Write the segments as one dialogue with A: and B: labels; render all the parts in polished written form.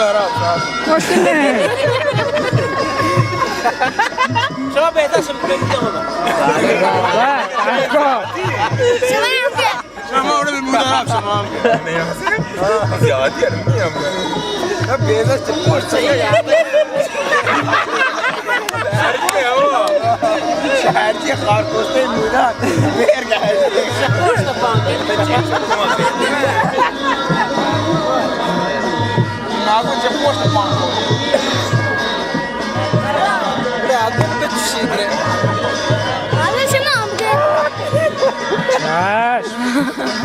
A: دارم
B: خوشگله
C: شما بهتر شما بگید
A: شما رو به مدرب شما هم زیادی میام نه بیزش چه پرسه شهردی خارکسته مودن برگشت ناگو چه پشت پانکو برای به چی بره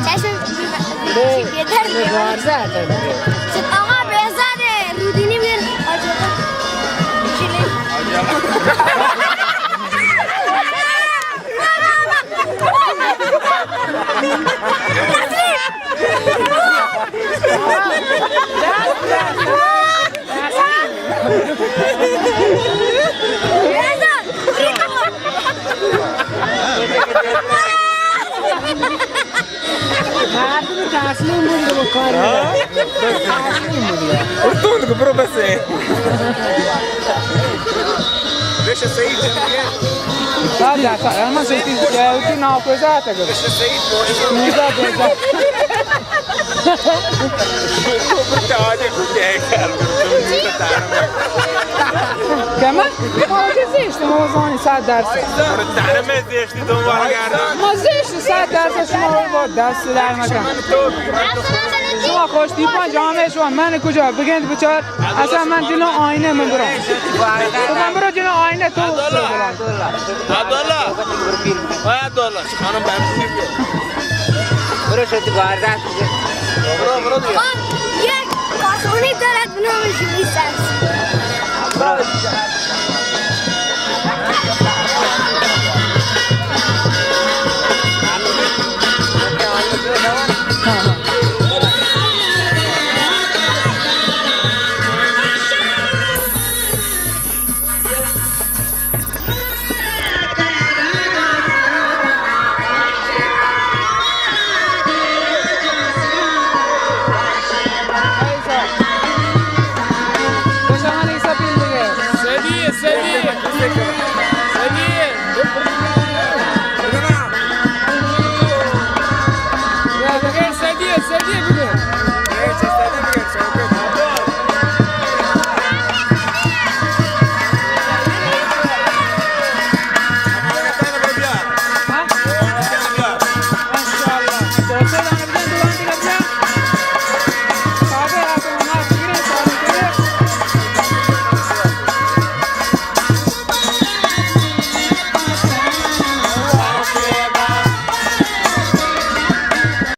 B: چشم آقا بزاده رودینی بیر تسلیم بوده با کار
A: اردون که برو بسه بشه سعید جنگه
D: صد من سیتی ناپذیرت اگر
A: بشه سعید باشه
D: میزا بزا
A: تاجه خوده
D: کما؟ ما زشت موازانی 100%.
A: تنمه زشتی دنبال گردم
D: ما زشت 100% شما با دست در مکن شما خوش دیپان جامعه شما من کجا بگند بچار اصلا من جلو آینه من برام تو من برو جلو آینه تو
A: عبدالله خانم بمسی
C: برو شدی باردن
A: برو دیگه
B: یک کارخونه دارد به نام شویسرس